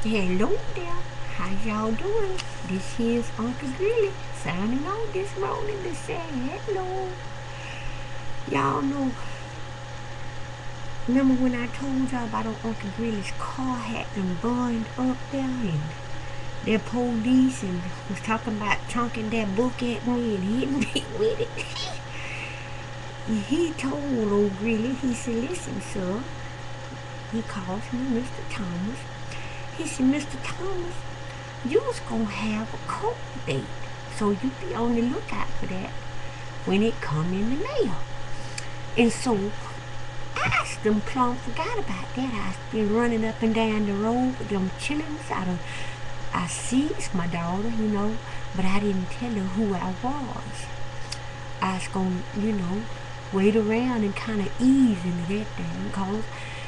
Hello there, how y'all doing? This is Uncle Greely signing on this morning to say hello. Y'all know, remember when I told y'all about Uncle Greely's car had been burned up there and the police and was talking about chunking that book at me and hitting me with it? He told old Greely, he said, listen, sir, he calls me Mr. Thomas. He said, Mr. Thomas, you was gonna have a court date, so you be on the lookout for that when it come in the mail. And so I done plumb forgot about that. I been running up and down the road with them chillings. I sees my daughter, but I didn't tell her who I was. I was gonna, wait around and kind of ease into that thing, cause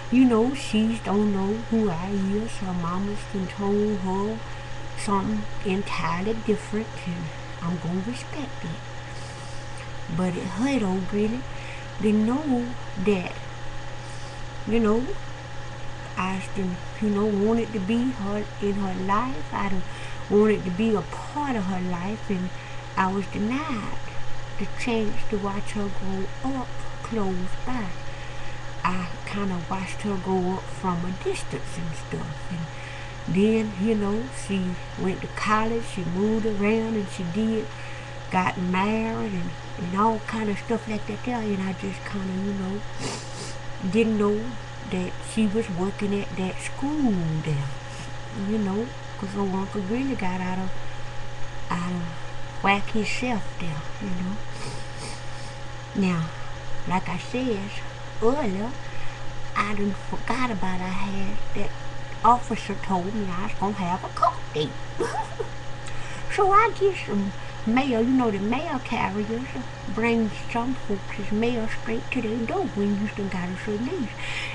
she don't know who I is. Her mama's done told her something entirely different, and I'm gonna respect it. But it hurt old Greely to know that, I done, wanted to be her in her life. I done wanted to be a part of her life, and I was denied the chance to watch her grow up close by. I kind of watched her grow up from a distance and stuff. And then, she went to college, she moved around, and she got married and all kind of stuff like that there. And I just kind of, didn't know that she was working at that school there, because her uncle really got out of whack himself there. Now, like I said earlier, I done forgot about I had that officer told me I was gonna have a court date. So I get some mail. The mail carriers bring some folks' mail straight to their door when you done got a certain age.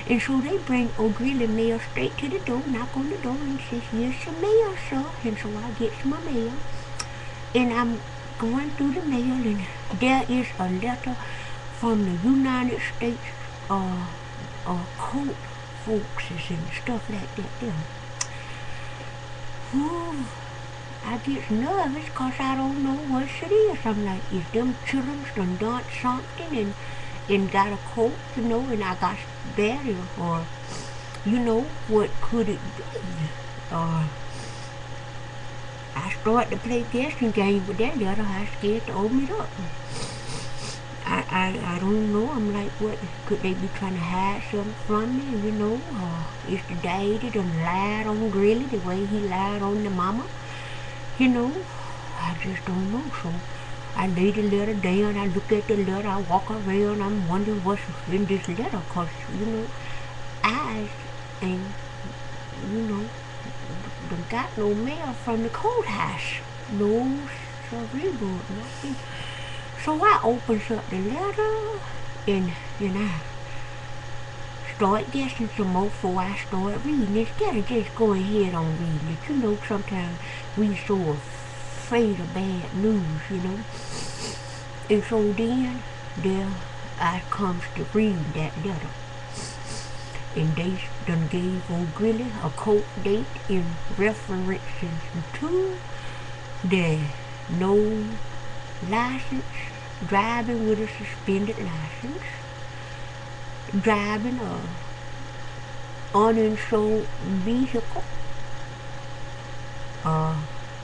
And so they bring O'Greely mail straight to the door, knock on the door and says, here's some mail, sir. And so I get my mail. And I'm going through the mail, and there is a letter from the United States court folks and stuff like that there. Ooh, I get nervous because I don't know what it is. I'm like, is them children done something and got a coat, and I got better, or, what could it be? I started to play guessing game with that letter. I was scared to open it up. I don't know. I'm like, what could they be trying to hide something from me? Is the daddy done lied on Greely the way he lied on the mama? I just don't know. So I lay the letter down. I look at the letter. I walk around. I'm wondering what's in this letter, cause I ain't done got no mail from the courthouse. No, sorry, but nothing. So I opens up the letter and I start guessing some more before I start reading. Instead of just going ahead on reading it. Sometimes we so afraid of bad news, And so then there I comes to read that letter. And they done gave old Greely a court date in reference to the no license, driving with a suspended license, driving a uninsured vehicle,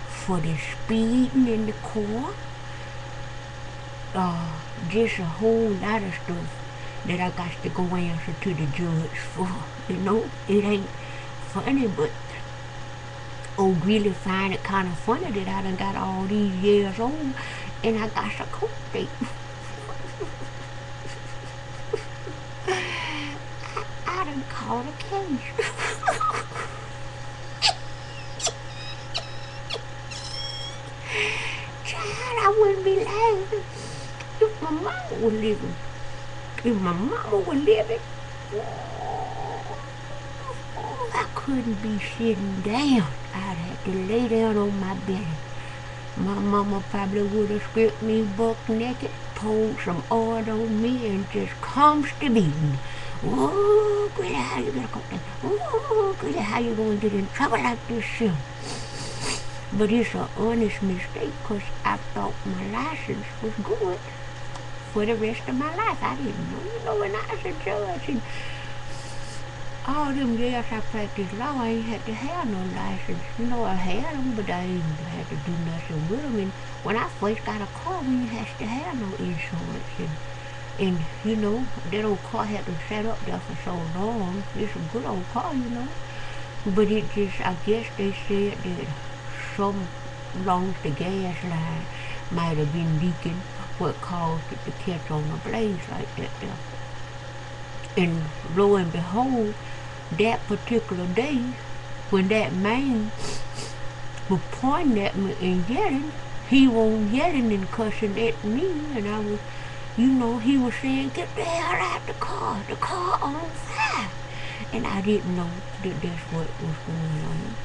for the speeding in the car, just a whole lot of stuff that I got to go answer to the judge for. It ain't funny, but old Greely find it kind of funny that I done got all these years old and I got a court date. I done caught a case. Child, I wouldn't be laughing if my mama was living. If my mama was living, I couldn't be sitting down. I'd have to lay down on my belly. My mama probably would have stripped me buck naked, poured some oil on me, and just comes to beating Oh, Greely, how you gonna go there? Oh, Greely, how you gonna get in trouble like this here? But it's an honest mistake because I thought my license was good for the rest of my life. I didn't know. You know, when I was a judge and all them years I practiced law, I ain't had to have no license. You know, I had them, but I ain't had to do nothing with them. And when I first got a car, we didn't have to have no insurance. And you know, that old car had been set up there for so long. It's a good old car, you know. But it just, I guess they said that some along the gas line might have been leaking, what caused it to catch on the blaze like that there. And lo and behold, that particular day, when that man was pointing at me and yelling, he was yelling and cussing at me, and I was, you know, he was saying, get the hell out the car on fire. And I didn't know that that's what was going on.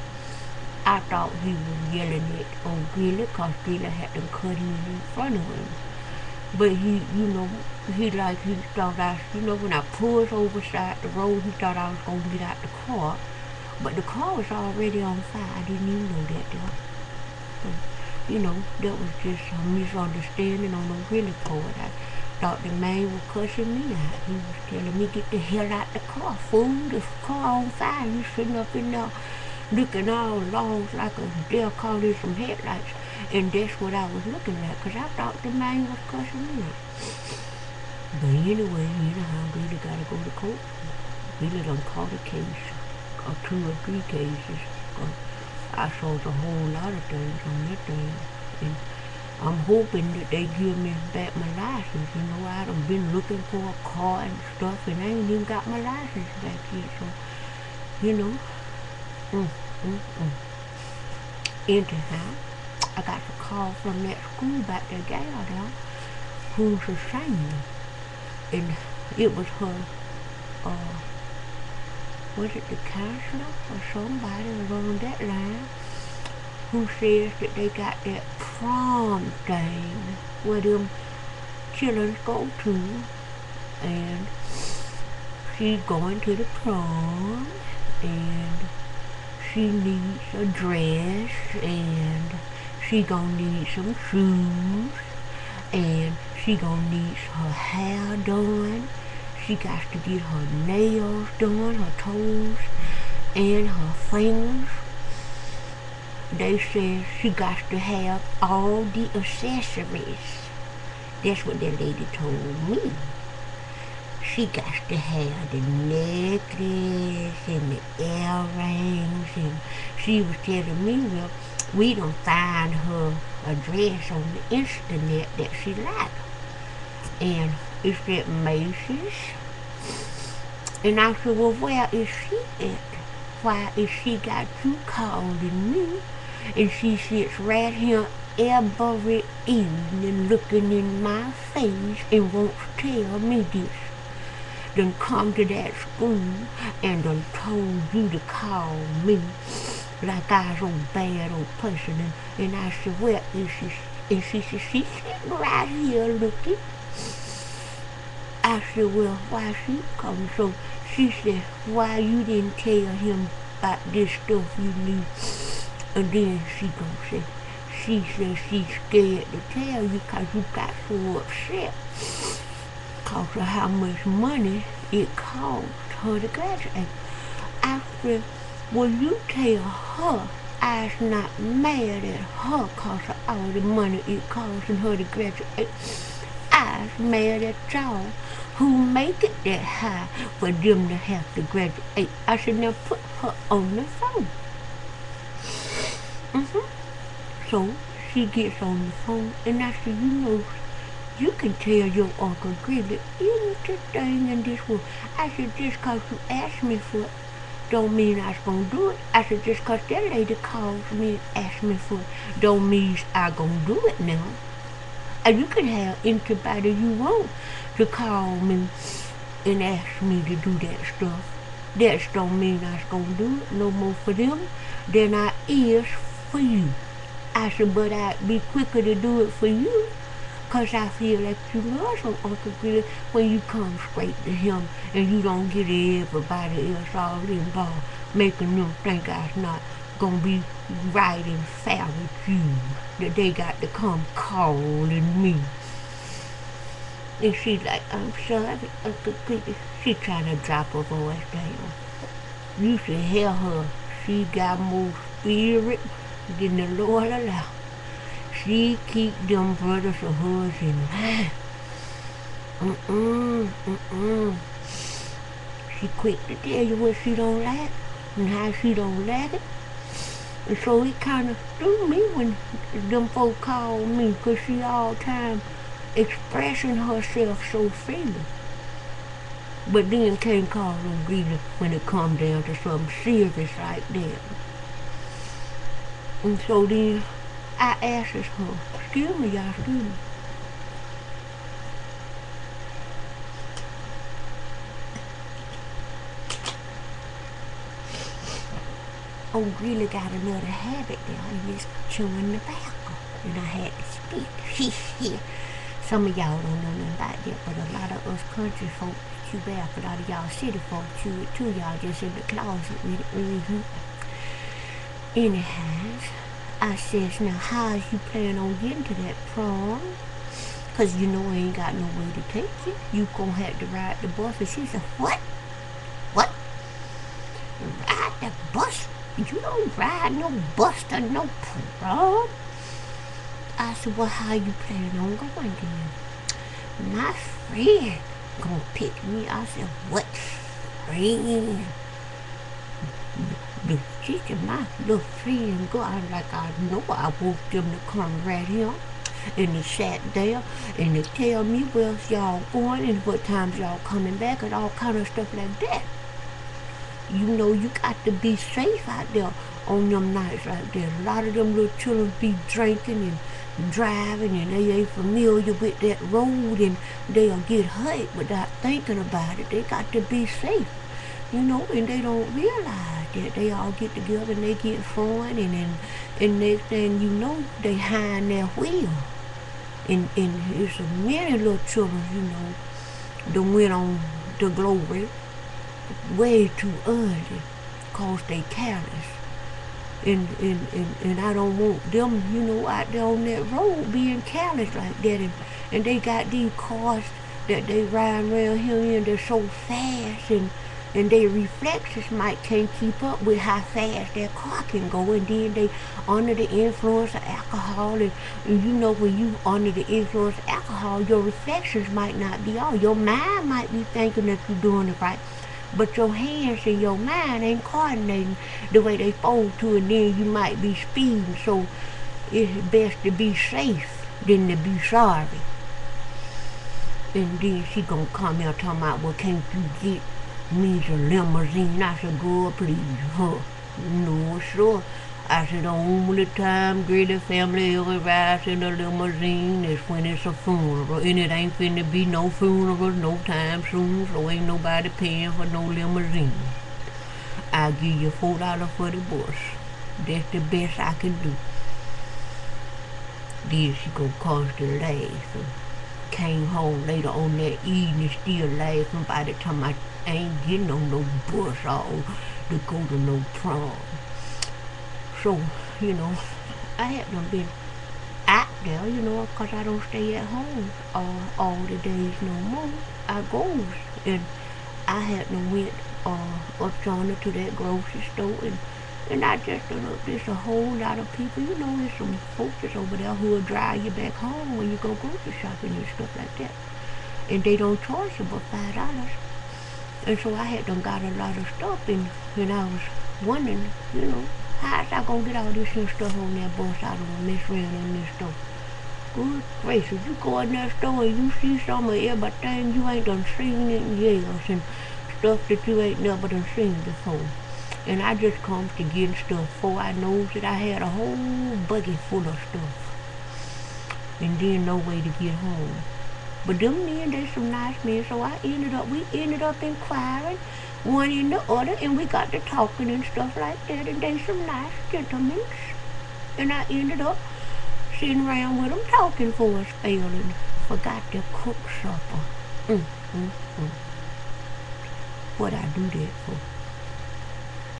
I thought he was yelling at old Greely because Greely had to cut in front of him. But he, you know, he thought when I pulled over side the road, he thought I was going to get out the car. But the car was already on fire. I didn't even know that though. So, you know, that was just a misunderstanding on the Greely part. I thought the man was cussing me out. He was telling me, get the hell out the car, fool. The car on fire. You sitting up in there looking all lost like a deer caught in some headlights. And that's what I was looking at, because I thought the man was cussing me out. But anyway, anyhow, Greely got to go to court. Greely done caught a case, or 2 or 3 cases. I saw a whole lot of things on that thing. And I'm hoping that they give me back my license. You know, I done been looking for a car and stuff, and I ain't even got my license back yet. So, you know, anyhow, I got a call from that school back there, gal there, who's a senior. And it was her, was it the counselor or somebody along that line, who says that they got that prom thing where them children go to, and she's going to the prom, and she needs a dress, and she gonna need some shoes, and she gonna need her hair done. She got to get her nails done, her toes, and her fingers. They said she got to have all the accessories. That's what that lady told me. She got to have the necklace and the earrings, and she was telling me, well, we done find her a dress on the internet that she liked. And it's at Macy's. And I said, well, where is she at? Why is she got you calling me? And she sits right here every evening looking in my face and wants to tell me this. Done come to that school and done told you to call me like I was a bad old person. And I said, where is she? And she said, she's sitting right here looking. I said, well, why she come? So she said, why you didn't tell him about this stuff you need? And then she gonna say, she said she's scared to tell you because you got so upset because of how much money it cost her to graduate. I said, well, you tell her I was not mad at her because of all the money it costing her to graduate. I was mad at y'all who make it that high for them to have to graduate. I said, now put her on the phone. So she gets on the phone, and I said, you know, you can tell your Uncle Greely anything in this world. I said, just because you asked me for it, don't mean I was going to do it. I said, just because that lady calls me and asks me for it, don't mean I going to do it now. And you can have anybody you want to call me and ask me to do that stuff. That don't mean I was going to do it no more for them than I is for you. I said, but I'd be quicker to do it for you 'cause I feel like you love some Uncle Greely when you come straight to him and you don't get everybody else all involved, making them think I's not gonna be right and fair with you, that they got to come calling me. And she's like, I'm sorry, Uncle Greely. She trying to drop her voice down. You should hear her. She got more spirit than the Lord allow. She keep them brothers of hers in line. She quick to tell you what she don't like and how she don't like it. And so it kind of threw me when them folk called me, 'cause she all time expressing herself so freely. But then can't call them Greely when it come down to something serious like that. And so then I asked her, excuse me, y'all, excuse me. Oh, Greely got another habit there, and it's chewing tobacco. And I had to speak. Some of y'all don't know nothing about that, but a lot of us country folks chew back. A lot of y'all city folks chew it too. Y'all just in the closet with it. Anyhow, I says, now how is you planning on getting to that prom? 'Cause you know I ain't got no way to take you. You gonna have to ride the bus. And she said, what? What? Ride the bus? You don't ride no bus to no prom. I said, well, how you planning on going then? My friend gonna pick me. I said, what friend? She said, my little friend go. I was like, I know I want them to come right here. And they sat there and they tell me where y'all going and what times y'all coming back and all kind of stuff like that. You know you got to be safe out there on them nights like that. A lot of them little children be drinking and driving and they ain't familiar with that road and they'll get hurt without thinking about it. They got to be safe, you know, and they don't realize that. They all get together and they get fun and next thing you know, they behind their wheel. And it's a many little children, you know, that went on to glory way too early 'cause they careless. And I don't want them, you know, out there on that road being careless like that. And they got these cars that they ride around here and they're so fast and their reflexes might can't keep up with how fast their car can go, and then they under the influence of alcohol, and you know when you under the influence of alcohol, your reflections might not be on. Your mind might be thinking that you're doing it right, but your hands and your mind ain't coordinating the way they supposed to, and then you might be speeding. So it's best to be safe than to be sorry. And then she gonna come out talking about, well, can't you get me a limousine? I said, girl, please, huh? No, sure. I said, the only time Greely family ever rides in a limousine is when it's a funeral. And it ain't finna be no funeral no time soon, so ain't nobody paying for no limousine. I'll give you $4 for the bus. That's the best I can do. Then she gonna constantly laugh. Came home later on that evening still laughing about the time I ain't getting on no bus all to go to no prom. So, you know, I haven't been out there, you know, 'cause I don't stay at home all the days no more. I goes, and I hadn't went up yonder to that grocery store, and I just don't know, there's a whole lot of people, you know, there's some folks that's over there who will drive you back home when you go grocery shopping and stuff like that. And they don't charge you but $5. And so I had done got a lot of stuff, and I was wondering, you know, how's I gonna get all this here stuff on that bus? I don't mess around in this store. Good gracious, you go in that store and you see some of everything you ain't done seen in years and stuff that you ain't never done seen before. And I just come to getting stuff before I know that I had a whole buggy full of stuff. And then no way to get home. But them men, they some nice men, so we ended up inquiring one in the other, and we got to talking and stuff like that, and they some nice gentlemen. And I ended up Sitting around with them talking for a spell and forgot to cook supper. Mm, mm, mm. What I do that for?